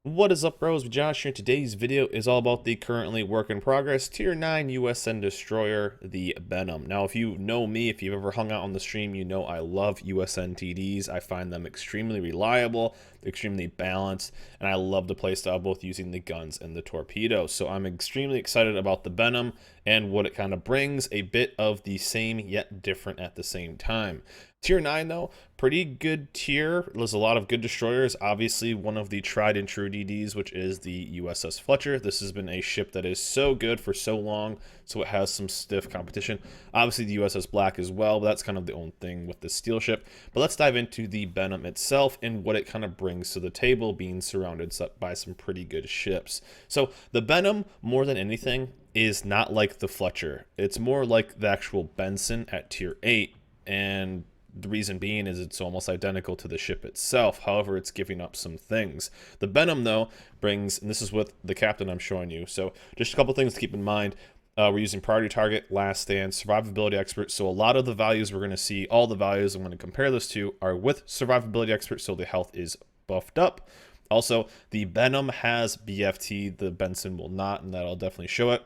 What is up, bros? Josh here. Today's video is all about the currently work in progress Tier 9 USN Destroyer, the Benham. Now, if you know me, if you've ever hung out on the stream, you know I love USN TDs. I find them extremely reliable, extremely balanced, and I love the playstyle both using the guns and the torpedoes. So I'm extremely excited about the Benham and what it kind of brings, a bit of the same yet different at the same time. Tier 9, though, pretty good tier. There's a lot of good destroyers. Obviously, one of the tried and true DDs, which is the USS Fletcher. This has been a ship that is so good for so long, so it has some stiff competition. Obviously, the USS Black as well, but that's kind of the own thing with the steel ship. But let's dive into the Benham itself and what it kind of brings to the table, being surrounded by some pretty good ships. So the Benham, more than anything, is not like the Fletcher. It's more like the actual Benson at Tier 8, and the reason being is it's almost identical to the ship itself. However, it's giving up some things. The Benham, though, brings, and this is with the captain I'm showing you. So just a couple things to keep in mind. We're using priority target, last stand, survivability expert. So a lot of the values we're going to see, all the values I'm going to compare this to are with survivability expert. So the health is buffed up. Also, the Benham has BFT. The Benson will not, and that'll definitely show it.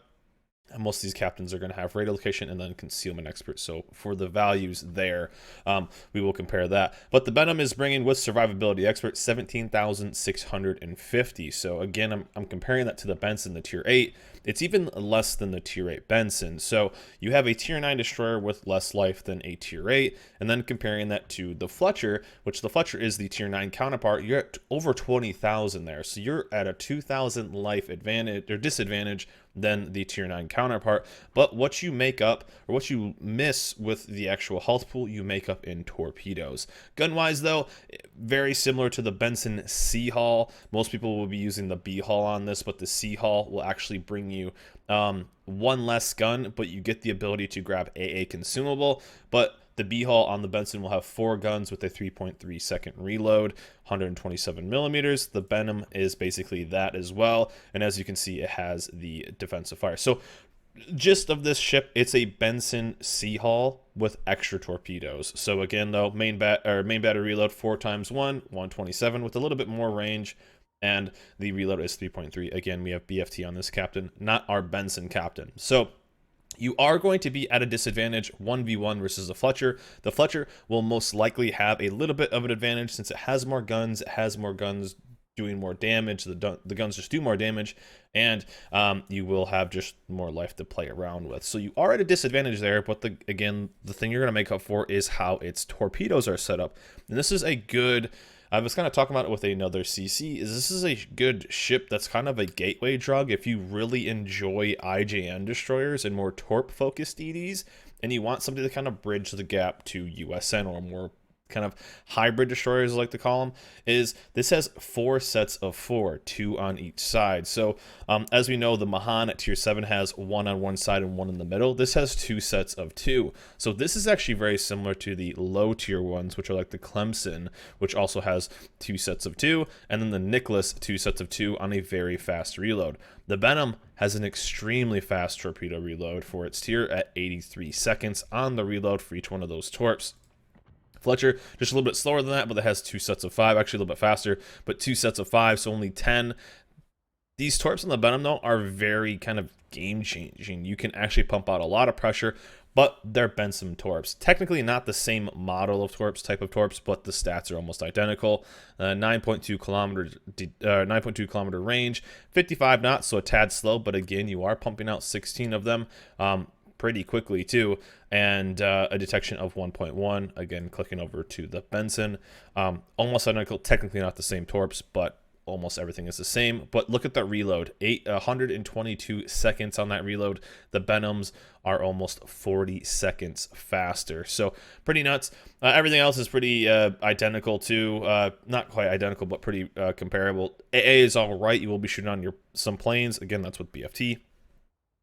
And most of these captains are going to have radio location and then concealment expert. So for the values there, we will compare that. But the Benham is bringing with survivability expert 17,650. So again, I'm comparing that to the Benson, the Tier 8. It's even less than the Tier 8 Benson. So you have a Tier 9 destroyer with less life than a Tier 8. And then comparing that to the Fletcher, which the Fletcher is the Tier 9 counterpart, you're at over 20,000 there. So you're at a 2,000 life advantage or disadvantage than the Tier 9 counterpart. But what you make up, or what you miss with the actual health pool, you make up in torpedoes. Gun-wise, though, very similar to the Benson C-Haul. Most people will be using the B-Haul on this, but the C-Haul will actually bring you one less gun, but you get the ability to grab AA consumable. But the B-Haul on the Benson will have 4 guns with a 3.3 second reload, 127 millimeters. The Benham is basically that as well. And as you can see, it has the defensive fire. So gist of this ship, it's a Benson C-Haul with extra torpedoes. So again, though, main battery reload 4x1, 127 with a little bit more range. And the reload is 3.3. Again, we have BFT on this captain, not our Benson captain. So you are going to be at a disadvantage 1v1 versus the Fletcher. The Fletcher will most likely have a little bit of an advantage since it has more guns. It has more guns doing more damage. The guns just do more damage, and you will have just more life to play around with. So you are at a disadvantage there, but again, the thing you're going to make up for is how its torpedoes are set up. And this is a good... I was kind of talking about it with another CC, is this is a good ship that's kind of a gateway drug if you really enjoy IJN destroyers and more torp-focused DDs, and you want something to kind of bridge the gap to USN or more kind of hybrid destroyers, I like to call them. Is this has 4 sets of 4, 2 on each side. So as we know, the Mahan at Tier 7 has 1 on one side and 1 in the middle. This has 2 sets of 2. So this is actually very similar to the low tier ones, which are like the Clemson, which also has 2 sets of 2, and then the Nicholas 2 sets of 2 on a very fast reload. The Benham has an extremely fast torpedo reload for its tier at 83 seconds on the reload for each one of those torps. Fletcher, just a little bit slower than that, but it has 2 sets of 5, actually a little bit faster, but 2 sets of 5, so only 10. These torps on the Benham, though, are very kind of game-changing. You can actually pump out a lot of pressure, but they're Benson torps. Technically not the same model of torps, type of torps, but the stats are almost identical. 9.2 kilometer range, 55 knots, so a tad slow, but again, you are pumping out 16 of them. Pretty quickly too, and a detection of 1.1. Again, clicking over to the Benson, almost identical, technically not the same torps, but almost everything is the same. But look at that reload, 122 seconds on that reload. The Benhams are almost 40 seconds faster, so pretty nuts. Everything else is pretty identical too, not quite identical, but pretty comparable. AA is all right. You will be shooting on some planes. Again, that's with BFT.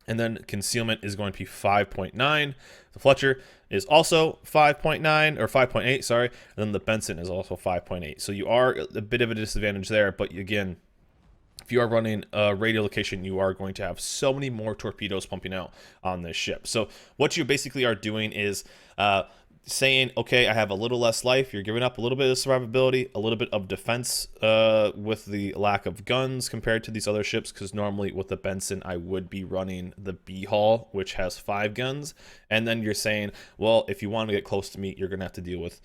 And then concealment is going to be 5.9. The Fletcher is also 5.9 or 5.8, sorry. And then the Benson is also 5.8. So you are a bit of a disadvantage there. But again, if you are running a radio location, you are going to have so many more torpedoes pumping out on this ship. So what you basically are doing is saying, okay, I have a little less life. You're giving up a little bit of survivability, a little bit of defense with the lack of guns compared to these other ships, because normally with the Benson, I would be running the B-Hull, which has 5 guns. And then you're saying, well, if you want to get close to me, you're going to have to deal with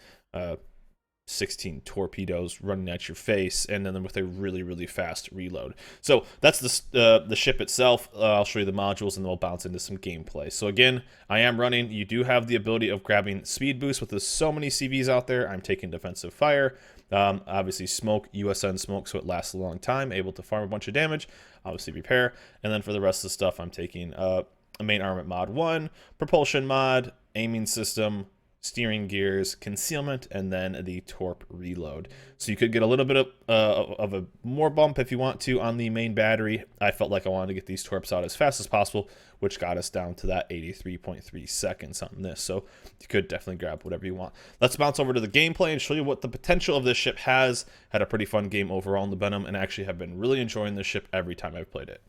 16 torpedoes running at your face, and then with a really, really fast reload. So that's the ship itself. I'll show you the modules, and then we'll bounce into some gameplay. So again, I am running. You do have the ability of grabbing speed boost with there's so many CVs out there. I'm taking defensive fire. Obviously smoke, USN smoke, so it lasts a long time, able to farm a bunch of damage, obviously repair. And then for the rest of the stuff, I'm taking a main armament mod 1, propulsion mod, aiming system, steering gears, concealment, and then the torp reload. So you could get a little bit of a more bump if you want to on the main battery. I felt like I wanted to get these torps out as fast as possible, which got us down to that 83.3 seconds on this. So you could definitely grab whatever you want. Let's bounce over to the gameplay and show you what the potential of this ship has. Had a pretty fun game overall in the Benham, and actually have been really enjoying this ship every time I've played it.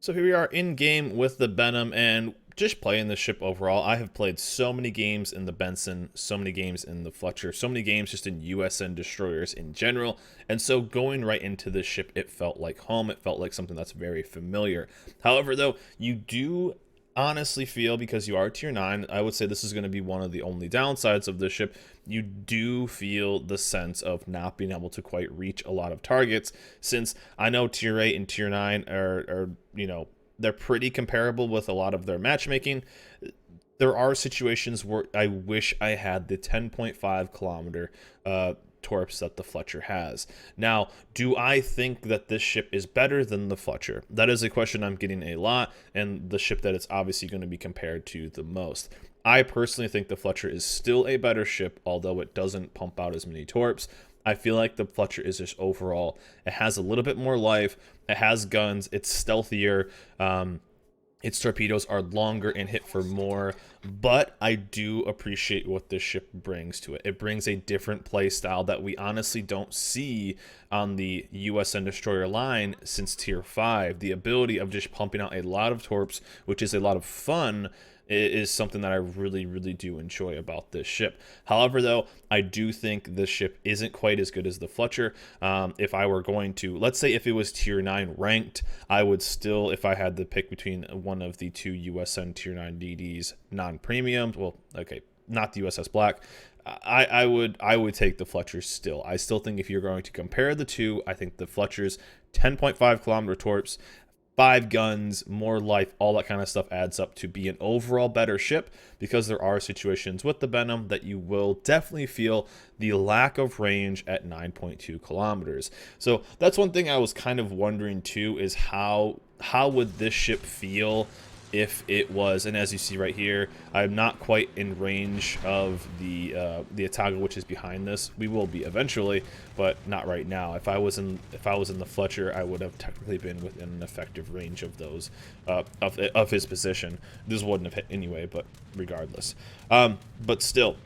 So here we are in game with the Benham, and just playing the ship overall. I have played so many games in the Benson, so many games in the Fletcher, so many games just in USN Destroyers in general, and so going right into this ship, it felt like home. It felt like something that's very familiar. However, though, you do honestly feel, because you are tier 9, I would say this is going to be one of the only downsides of this ship. You do feel the sense of not being able to quite reach a lot of targets, since I know tier 8 and tier 9 are you know, they're pretty comparable with a lot of their matchmaking. There are situations where I wish I had the 10.5 kilometer torps that the Fletcher has. Now, do I think that this ship is better than the Fletcher? That is a question I'm getting a lot, and the ship that it's obviously going to be compared to the most. I personally think the Fletcher is still a better ship, although it doesn't pump out as many torps. I feel like the Fletcher is just overall, it has a little bit more life, it has guns, it's stealthier, its torpedoes are longer and hit for more, but I do appreciate what this ship brings to it. It brings a different play style that we honestly don't see on the USN Destroyer line since tier 5. The ability of just pumping out a lot of torps, which is a lot of fun, is something that I really, really do enjoy about this ship. However, though, I do think this ship isn't quite as good as the Fletcher. If I were going to, let's say if it was tier 9 ranked, I would still, if I had to pick between one of the 2 USN tier 9 DDs non-premium, well, okay, not the USS Black, I would take the Fletcher still. I still think if you're going to compare the two, I think the Fletcher's 10.5 kilometer torps, 5 guns, more life, all that kind of stuff adds up to be an overall better ship, because there are situations with the Benham that you will definitely feel the lack of range at 9.2 kilometers. So that's one thing I was kind of wondering too, is how would this ship feel if it was, and as you see right here, I'm not quite in range of the Atago, which is behind this. We will be eventually, but not right now. If I was in the Fletcher, I would have technically been within an effective range of those of his position. This wouldn't have hit anyway, but regardless. But still,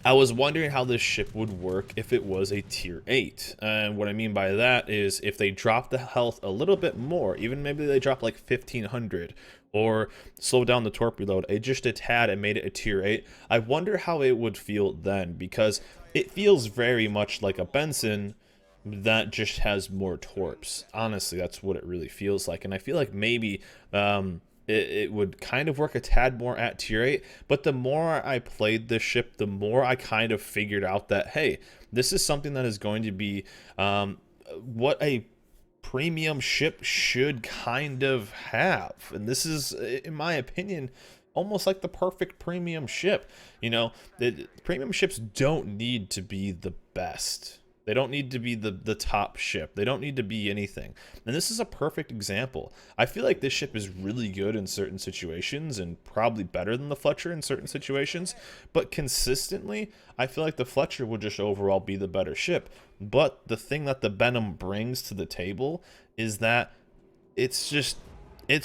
I was wondering how this ship would work if it was a tier 8. And what I mean by that is if they drop the health a little bit more, even maybe they drop like 1500, or slow down the torp reload just a tad and made it a tier 8, I wonder how it would feel then, because it feels very much like a Benson that just has more torps. Honestly, that's what it really feels like. And I feel like maybe it would kind of work a tad more at tier 8, but the more I played this ship, the more I kind of figured out that, hey, this is something that is going to be what a premium ship should kind of have. And this is, in my opinion, almost like the perfect premium ship. You know, the premium ships don't need to be the best. They don't need to be the top ship. They don't need to be anything. And this is a perfect example. I feel like this ship is really good in certain situations and probably better than the Fletcher in certain situations. But consistently, I feel like the Fletcher would just overall be the better ship. But the thing that the Benham brings to the table is that it's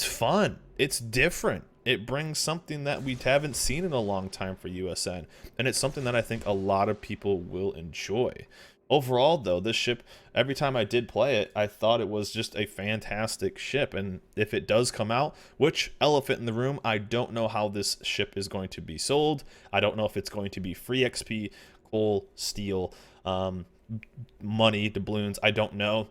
fun. It's different. It brings something that we haven't seen in a long time for USN. And it's something that I think a lot of people will enjoy. Overall, though, this ship, every time I did play it, I thought it was just a fantastic ship. And if it does come out, which, elephant in the room, I don't know how this ship is going to be sold. I don't know if it's going to be free XP, coal, steel, money, doubloons. I don't know.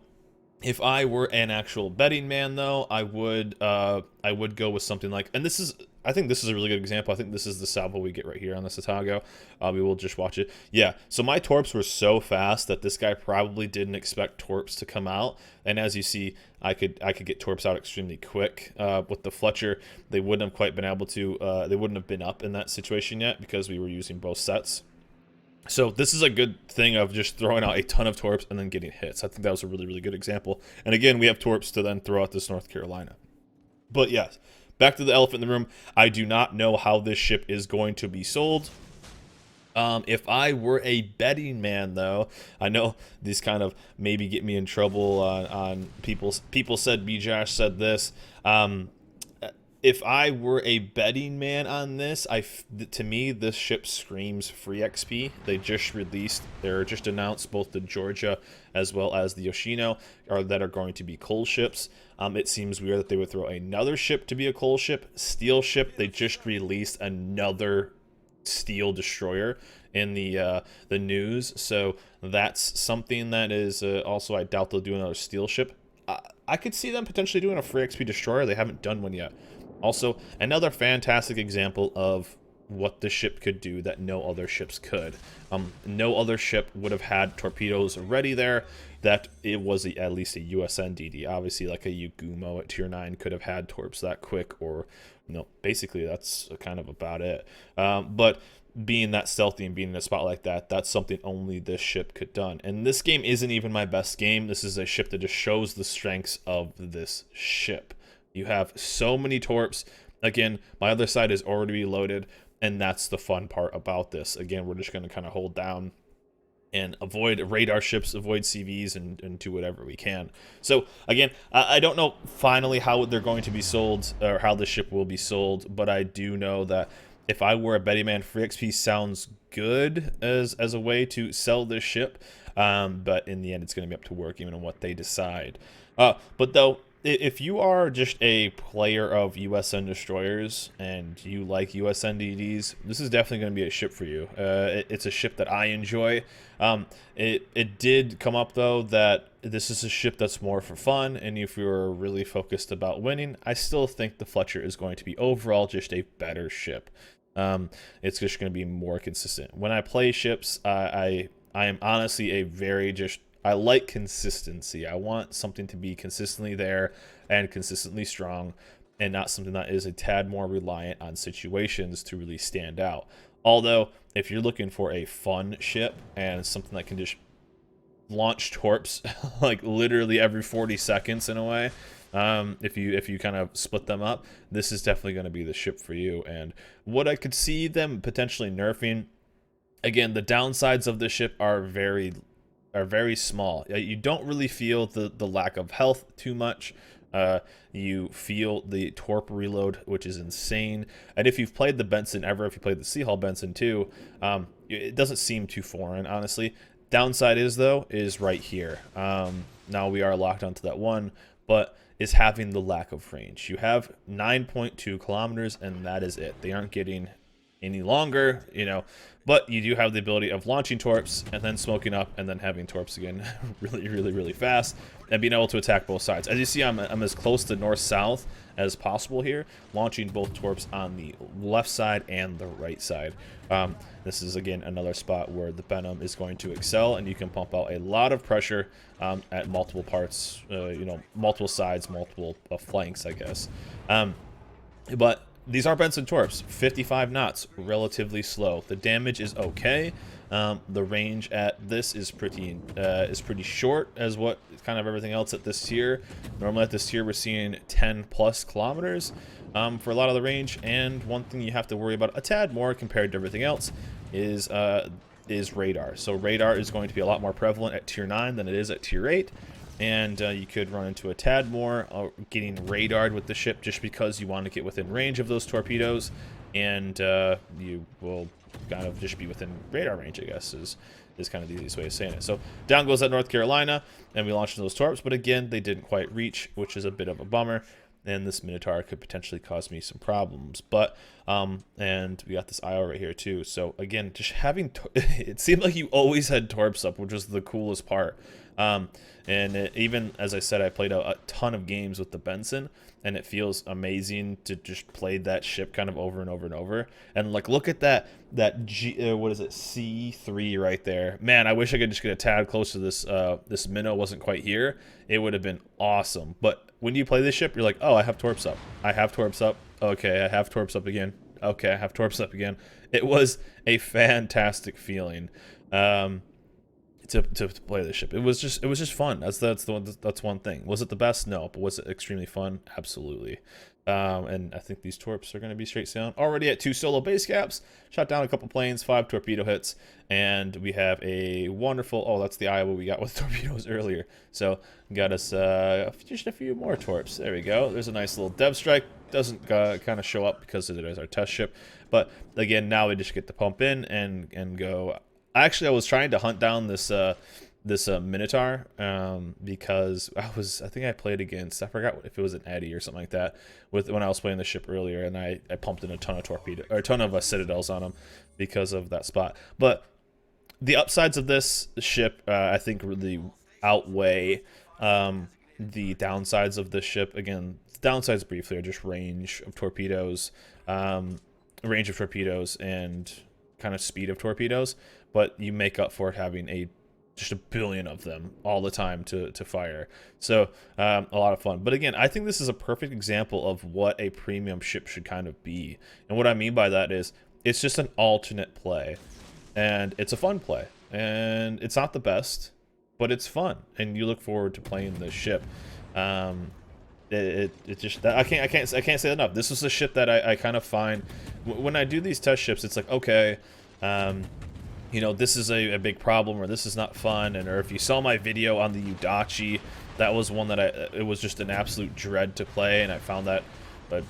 If I were an actual betting man, though, I would go with something like, and this is, I think this is a really good example. I think this is the salvo we get right here on the Satago. We will just watch it. Yeah, so my torps were so fast that this guy probably didn't expect torps to come out. And as you see, I could get torps out extremely quick. With the Fletcher, they wouldn't have quite been able to, they wouldn't have been up in that situation yet because we were using both sets. So this is a good thing of just throwing out a ton of torps and then getting hits. I think that was a really, really good example. And again, we have torps to then throw out this North Carolina. But yes, back to the elephant in the room. I do not know how this ship is going to be sold. If I were a betting man, though, I know these kind of maybe get me in trouble on people said B. Josh said this. If I were a betting man on this, to me, this ship screams free XP. They just released, they're just announced both the Georgia as well as the Yoshino that are going to be coal ships. It seems weird that they would throw another ship to be a coal ship. Steel ship, they just released another steel destroyer in the news. So that's something that is also, I doubt they'll do another steel ship. I could see them potentially doing a free XP destroyer. They haven't done one yet. Also, another fantastic example of what the ship could do that no other ships could. No other ship would have had torpedoes ready there. That it was at least a USN DD. Obviously, like a Yugumo at tier 9 could have had torps that quick, or basically that's kind of about it. But being that stealthy and being in a spot like that, that's something only this ship could done. And this game isn't even my best game. This is a ship that just shows the strengths of this ship. You have so many torps. Again, my other side is already loaded, and that's the fun part about this. Again, we're just going to kind of hold down and avoid radar ships, avoid CVs, and do whatever we can. So, again, I don't know finally how they're going to be sold or how the ship will be sold, but I do know that if I were a betting man, free XP sounds good as a way to sell this ship, but in the end, it's going to be up to work even on what they decide. But though, if you are just a player of USN Destroyers and you like USN DDs, this is definitely going to be a ship for you. It's a ship that I enjoy. It did come up, though, that this is a ship that's more for fun, and if you're really focused about winning, I still think the Fletcher is going to be overall just a better ship. It's just going to be more consistent. When I play ships, I am honestly I like consistency. I want something to be consistently there and consistently strong, and not something that is a tad more reliant on situations to really stand out. Although, if you're looking for a fun ship and something that can just launch torps like literally every 40 seconds in a way, if you kind of split them up, this is definitely going to be the ship for you. And what I could see them potentially nerfing, again, the downsides of the ship are very small. You don't really feel the lack of health too much. You feel the torp reload, which is insane. And if you've played the Benson ever, if you played the Sea Hall Benson too, it doesn't seem too foreign, honestly. Downside is right here. Now we are locked onto that one, but is having the lack of range. You have 9.2 kilometers, and that is it. They aren't getting any longer, but you do have the ability of launching torps and then smoking up and then having torps again really fast and being able to attack both sides. As you see, I'm as close to north-south as possible here, launching both torps on the left side and the right side. This is, again, another spot where the Benham is going to excel, and you can pump out a lot of pressure at multiple parts, multiple sides, multiple flanks, I guess. But these are Benson torps, 55 knots, relatively slow. The damage is okay. The range at this is pretty short, as what kind of everything else at this tier. Normally at this tier we're seeing 10+ kilometers for a lot of the range. And one thing you have to worry about a tad more compared to everything else is radar. So radar is going to be a lot more prevalent at tier 9 than it is at tier 8. And you could run into a tad more getting radared with the ship just because you want to get within range of those torpedoes, and you will kind of just be within radar range, I guess, is kind of the easiest way of saying it. So down goes that North Carolina, and we launched those torps, but again, they didn't quite reach, which is a bit of a bummer. And this Minotaur could potentially cause me some problems. But, and we got this IO right here too. So again, just having, it seemed like you always had torps up, which was the coolest part. Even, as I said, I played a ton of games with the Benson, and it feels amazing to just play that ship kind of over and over and over. And like, look at that what is it, C3 right there. Man, I wish I could just get a tad closer to this. This minnow wasn't quite here. It would have been awesome. But when you play this ship, you're like, oh, I have torps up. I have torps up. Okay, I have torps up again. Okay, I have torps up again. It was a fantastic feeling. To play this ship. It was just fun. That's one thing. Was it the best? No, but was it extremely fun? Absolutely. And I think these torps are going to be straight sailing. Already at 2 solo base caps, shot down a couple planes, 5 torpedo hits, and we have a wonderful. Oh, that's the Iowa we got with torpedoes earlier. So got us just a few more torps. There we go. There's a nice little dev strike. Doesn't kind of show up because it is our test ship, but again, now we just get to pump in and go. Actually, I was trying to hunt down this Minotaur because I think I played against, I forgot if it was an Eddie or something like that when I was playing the ship earlier, and I pumped in a ton of citadels on him because of that spot. But the upsides of this ship, I think, really outweigh the downsides of this ship. Again, the downsides briefly are just range of torpedoes and kind of speed of torpedoes, but you make up for it having just a billion of them all the time to fire. So a lot of fun. But again, I think this is a perfect example of what a premium ship should kind of be. And what I mean by that is it's just an alternate play, and it's a fun play, and it's not the best, but it's fun, and you look forward to playing this ship. It just, I can't say enough. This is a ship that I kind of find when I do these test ships, it's like, okay, you know, this is a big problem, or this is not fun. Or if you saw my video on the Udachi, that was one that it was just an absolute dread to play, and I found that, but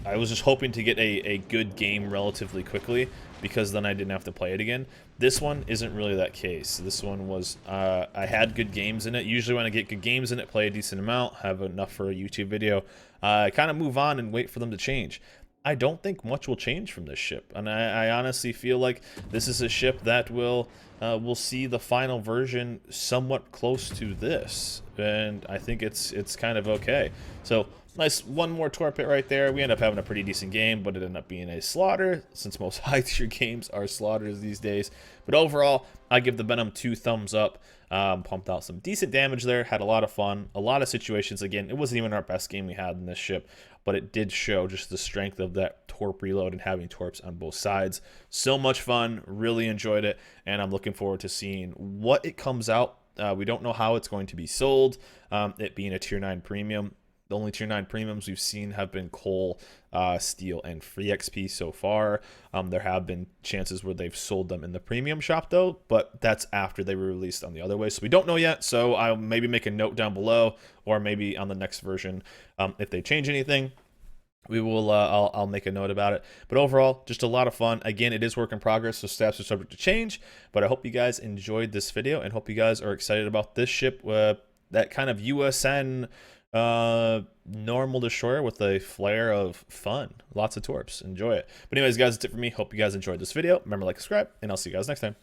I was just hoping to get a good game relatively quickly, because then I didn't have to play it again. This one isn't really that case. This one was, I had good games in it. Usually when I get good games in it, play a decent amount, have enough for a YouTube video, I kind of move on and wait for them to change. I don't think much will change from this ship, and I honestly feel like this is a ship that will see the final version somewhat close to this, and I think it's kind of okay. So nice, one more torp hit right there. We end up having a pretty decent game, but it ended up being a slaughter, since most high tier games are slaughters these days. But overall, I give the Benham 2 thumbs up. Pumped out some decent damage there, had a lot of fun, a lot of situations. Again, it wasn't even our best game we had in this ship, but it did show just the strength of that torp reload and having torps on both sides. So much fun, really enjoyed it, and I'm looking forward to seeing what it comes out. We don't know how it's going to be sold, it being a tier 9 premium. The only tier 9 premiums we've seen have been coal, steel, and free XP so far. There have been chances where they've sold them in the premium shop though, but that's after they were released on the other way. So we don't know yet. So I'll maybe make a note down below, or maybe on the next version, if they change anything, we will. I'll make a note about it. But overall, just a lot of fun. Again, it is work in progress, so stats are subject to change. But I hope you guys enjoyed this video, and hope you guys are excited about this ship. That kind of USN normal destroyer with a flair of fun. Lots of torps. Enjoy it. But anyways, guys, that's it for me. Hope you guys enjoyed this video. Remember, like, subscribe, and I'll see you guys next time.